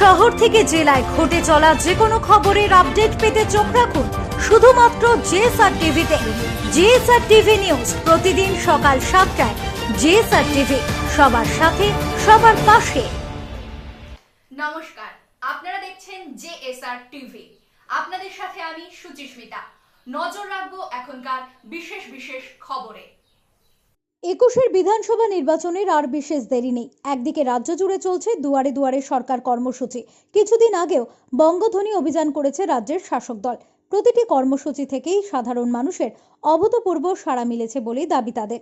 শহর থেকে জেলায় ঘটে চলা যে কোনো খবরের আপডেট পেতে চোখ রাখুন শুধুমাত্র জেএসআর টিভিতে। জেএসআর টিভি নিউজ প্রতিদিন সকাল 7টায়। জেএসআর টিভি, সবার সাথে সবার পাশে। নমস্কার, আপনারা দেখছেন জেএসআর টিভি। আপনাদের সাথে আমি সুচিস্মিতা। নজর রাখবো এখনকার বিশেষ বিশেষ খবরে। 21 বিধানসভা নির্বাচনের আর বিশেষ দেরি নেই। একদিকে রাজ্য জুড়ে চলছে দুয়ারে দুয়ারে সরকার কর্মসূচি। কিছুদিন আগেও বঙ্গধ্বনি অভিযান করেছে রাজ্যের শাসক দল। প্রতিটি কর্মসূচি থেকেই সাধারণ মানুষের অভূতপূর্ব সাড়া মিলেছে বলেই দাবি তাদের।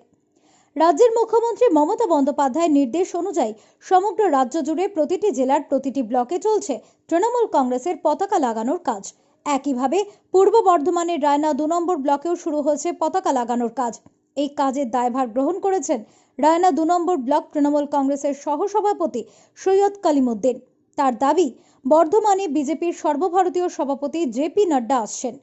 রাজ্যের মুখ্যমন্ত্রী মমতা বন্দ্যোপাধ্যায়ের নির্দেশ অনুযায়ী সমগ্র রাজ্য জুড়ে প্রতিটি জেলার প্রতিটি ব্লকে চলছে তৃণমূল কংগ্রেসের পতাকা লাগানোর কাজ। একইভাবে পূর্ব বর্ধমানের রায়না 2 নম্বর ব্লকেও শুরু হয়েছে পতাকা লাগানোর কাজ। এই কাজের দায়ভার গ্রহণ করেছেন রায়না 2 নম্বর ব্লক তৃণমূল কংগ্রেসের সহসভাপতি সৈয়দ কালিমউদ্দিন। তার দাবি, বর্ধমানে বিজেপির সর্বভারতীয় সভাপতি জেপি নাড্ডা আসছেন।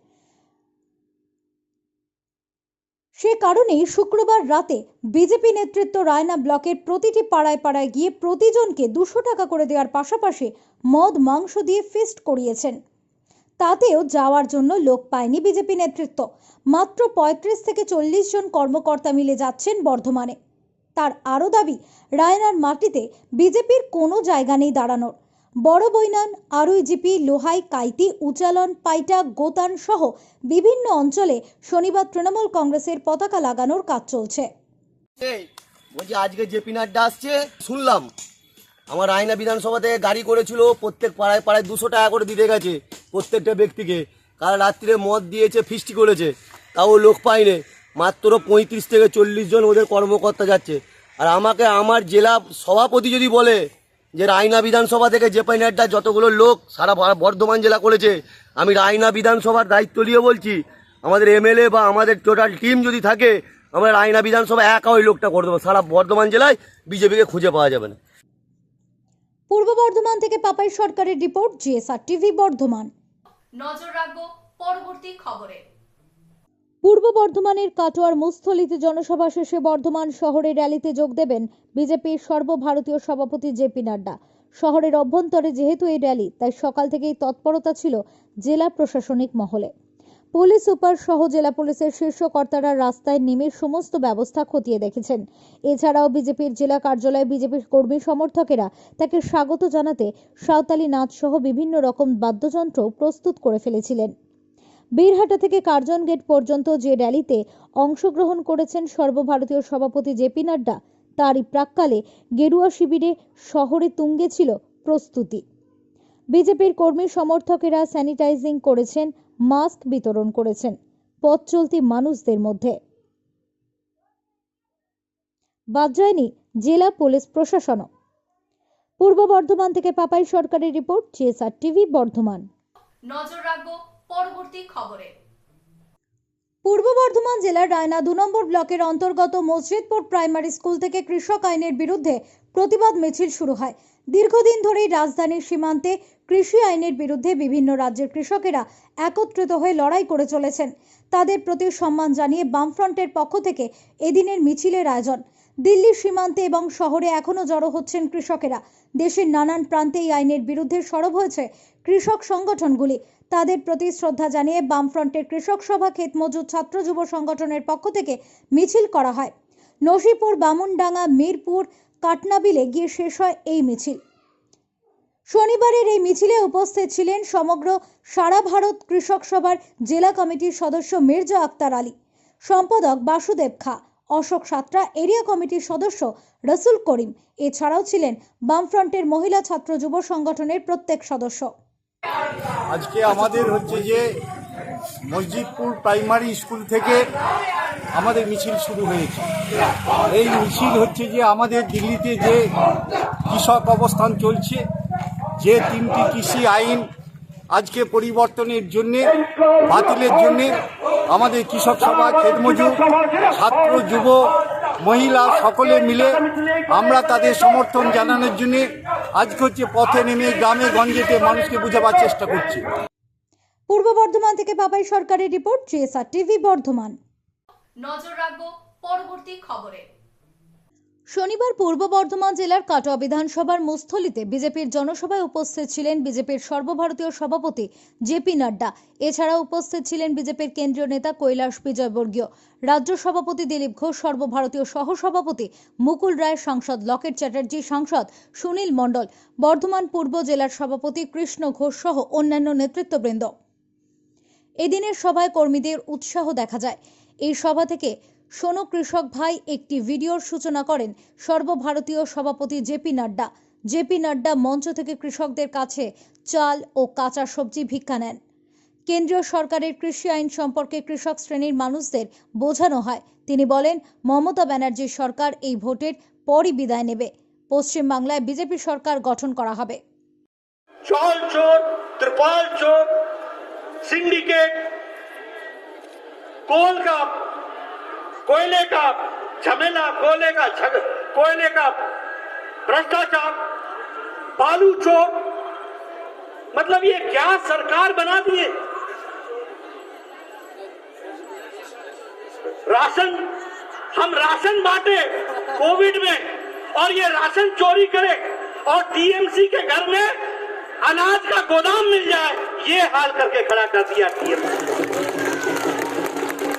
সে কারণেই শুক্রবার রাতে বিজেপি নেতৃত্ব রায়না ব্লকের প্রতিটি পাড়ায় পাড়ায় গিয়ে প্রতিজনকে 200 টাকা করে দেওয়ার পাশাপাশি মদ মাংস দিয়ে ফিস্ট করিয়েছেন। তাতেও যাওয়ার জন্য লোক পায়নি বিজেপি নেতৃত্ব। মাত্র 35 থেকে 40 জন কর্মকর্তা মিলে যাচ্ছেন বর্ধমানে। তার আরও দাবি, রায়নার মাটিতে বিজেপির কোনো জায়গা নেই দাঁড়ানোর। বড় বৈনান, আরুইজিপি, লোহাই, কাইতি, উচালন, পাইটা, গোতান সহ বিভিন্ন অঞ্চলে শনিবার তৃণমূল কংগ্রেসের পতাকা লাগানোর কাজ চলছে। বলছি আজকে জেপি নাড্ডা আসছে শুনলাম। আমার রায়না বিধানসভা থেকে গাড়ি করেছিল, প্রত্যেক পাড়ায় পাড়ায় 200 টাকা করে দিতে গেছে প্রত্যেকটা ব্যক্তিকে। কাল রাত্রিরে মদ দিয়েছে, ফিস্টি করেছে, তাও লোক পাইনি। মাত্র 35 থেকে 40 জন ওদের কর্মকর্তা যাচ্ছে। আর আমাকে আমার জেলা সভাপতি যদি বলে যে রায়না বিধানসভা থেকে জেপি নাড্ডা যতগুলো লোক সারা বর্ধমান জেলা করেছে, আমি রায়না বিধানসভার দায়িত্ব নিয়ে বলছি, আমাদের এমএলএ বা আমাদের টোটাল টিম যদি থাকে, আমরা রায়না বিধানসভা একা ওই লোকটা করে দেবো। সারা বর্ধমান জেলায় বিজেপিকে খুঁজে পাওয়া যাবে না। পূর্ব বর্ধমান থেকে পাপাই সরকারের রিপোর্ট, জেএসআর টিভি বর্ধমান। নজর রাখবো পরবর্তী খবরে। পূর্ব বর্ধমানের কাটোয়ার মুস্থলিতে জনসভা শেষে বর্ধমান শহরে র্যালিতে যোগ দেবেন বিজেপির সর্বভারতীয় সভাপতি জেপি নাড্ডা। শহরের অভ্যন্তরে যেহেতু এই র্যালি, তাই সকাল থেকেই তৎপরতা ছিল জেলা প্রশাসনিক মহলে। পুলিশ সুপার সহ জেলা পুলিশের শীর্ষ কর্তারা রাস্তায় নেমে সমস্ত ব্যবস্থা খতিয়ে দেখেছেন। এছাড়াও বিজেপির জেলা কার্যালয়ে বিজেপির কর্মী সমর্থকেরা তাকে স্বাগত জানাতে সাঁওতালি নাচ সহ বিভিন্ন রকম বাদ্যযন্ত্র প্রস্তুত করে ফেলেছিলেন। বীরহাটা থেকে কার্জন গেট পর্যন্ত যে র্যালিতে অংশগ্রহণ করেছেন সর্বভারতীয় সভাপতি জেপি নাড্ডা, তারই প্রাক্কালে গেরুয়া শিবিরে শহরে তুঙ্গে ছিল প্রস্তুতি। বিজেপির কর্মী সমর্থকেরা স্যানিটাইজিং করেছেন, মাস্ক বিতরণ করেছেন পথ চলতি মানুষদের মধ্যে। বাদ যায়নি জেলা পুলিশ প্রশাসনও। পূর্ব বর্ধমান থেকে পাপাই সরকারের রিপোর্ট, জেএসআর টিভি বর্ধমান। নজর রাখবো পরবর্তী খবরে। পূর্ব বর্ধমান জেলার রায়না 2 নম্বর ব্লকের অন্তর্গত মসজিদপুর প্রাইমারি স্কুল থেকে কৃষক আইনের বিরুদ্ধে প্রতিবাদ মিছিল শুরু হয়। দীর্ঘদিন ধরেই রাজধানীর সীমান্তে কৃষি আইনের বিরুদ্ধে বিভিন্ন রাজ্যের কৃষকেরা একত্রিত হয়ে লড়াই করে চলেছেন। তাদের প্রতি সম্মান জানিয়ে বামফ্রন্টের পক্ষ থেকে এদিনের মিছিলের আয়োজন। দিল্লির সীমান্তে এবং শহরে এখনও জড়ো হচ্ছেন কৃষকেরা। দেশের নানান প্রান্তে এই আইনের বিরুদ্ধে সরব হয়েছে কৃষক সংগঠনগুলি। তাদের প্রতি শ্রদ্ধা জানিয়ে বামফ্রন্টের কৃষক সভা, ক্ষেত মজুর, ছাত্র যুব সংগঠনের পক্ষ থেকে মিছিল করা হয়। নসিপুর, বামুনডাঙ্গা, মিরপুর, কাটনাবিলে গিয়ে শেষ হয় এই মিছিল। শনিবারের এই মিছিলে উপস্থিত ছিলেন সমগ্র সারা ভারত কৃষক সভার জেলা কমিটির সদস্য মির্জা আক্তার আলী, সম্পাদক বাসুদেব খা, অশোক সাত্রা, এরিয়া কমিটির সদস্য রসুল করিম। এছাড়াও ছিলেন বামফ্রন্টের মহিলা ছাত্র যুব সংগঠনের প্রত্যেক সদস্য। আজকে আমাদের হচ্ছে যে মসজিদপুর প্রাইমারি স্কুল থেকে আমাদের মিছিল শুরু হয়েছে। এই মিছিল হচ্ছে যে আমাদের দিল্লিতে যে কৃষক অবস্থান চলছে, যে 3টি কৃষি আইন আজকে পরিবর্তনের জন্যে, বাতিলের জন্যে আমাদের কৃষক সভা, ক্ষেত মজুর, ছাত্র যুব মহিলা সকলে মিলে আমরা তাদের সমর্থন জানানোর জন্যে আজকে হচ্ছে পথে নেমে গ্রামে গঞ্জেতে মানুষকে বোঝাবার চেষ্টা করছি। পূর্ব বর্ধমান থেকে পাপাই সরকারের রিপোর্ট, জেএসআর টিভি বর্ধমান। নজর রাখবো পরবর্তী খবরে। শনিবার পূর্ব বর্ধমান জেলার কাটোয়া বিধানসভার মুস্থলিতে বিজেপির জনসভায় উপস্থিত ছিলেন বিজেপির সর্বভারতীয় সভাপতি জেপি নাড্ডা। এছাড়া উপস্থিত ছিলেন বিজেপির কেন্দ্রীয় নেতা কৈলাস বিজয়বর্গীয়, রাজ্য সভাপতি দিলীপ ঘোষ, সর্বভারতীয় সহসভাপতি মুকুল রায়, সাংসদ লকেট চ্যাটার্জি, সাংসদ সুনীল মণ্ডল, বর্ধমান পূর্ব জেলার সভাপতি কৃষ্ণ ঘোষ সহ অন্যান্য নেতৃত্ববৃন্দ। এদিনের সভায় কর্মীদের উৎসাহ দেখা যায়। এই সভা থেকে শোনো কৃষক ভাই একটি ভিডিওর সূচনা করেন সর্বভারতীয় সভাপতি জেপি নাড্ডা। জেপি নাড্ডা মঞ্চ থেকে কৃষকদের কাছে চাল ও কাঁচা সবজি ভিক্ষা নেন। কেন্দ্রীয় সরকারের কৃষি আইন সম্পর্কে কৃষক শ্রেণীর মানুষদের বোঝানো হয়। তিনি বলেন, মমতা ব্যানার্জির সরকার এই ভোটের পরই বিদায় নেবে। পশ্চিমবাংলায় বিজেপি সরকার গঠন করা হবে। चाल चोर, त्रिपाल चोर, सिंडिकेट, कोयले का झमेला, कोयले का भ्रष्टाचार, बालू चोर, मतलब ये क्या सरकार बना दिए। हम राशन बांटे कोविड में और ये राशन चोरी करे और टीएमसी के घर में अनाज का गोदाम मिल जाए, ये हाल करके खड़ा कर दिया टीएमसी।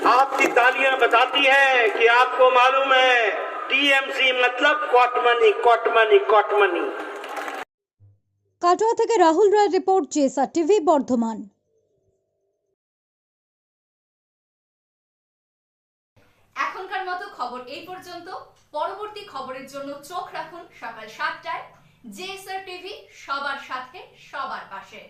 आपकी तालियां बताती हैं कि आपको मालूम है टीएमसी मतलब कॉटमनी, कॉटमनी, कॉटमनी। কাটোয়া থেকে রাহুল রায় রিপোর্ট, জেএসআর টিভি, বর্ধমান। এখনকার মতো খবর এই পর্যন্ত। পরবর্তী খবরের জন্য চোখ রাখুন সকাল 7টায়। জেএসআর টিভি, সবার সাথে সবার পাশে।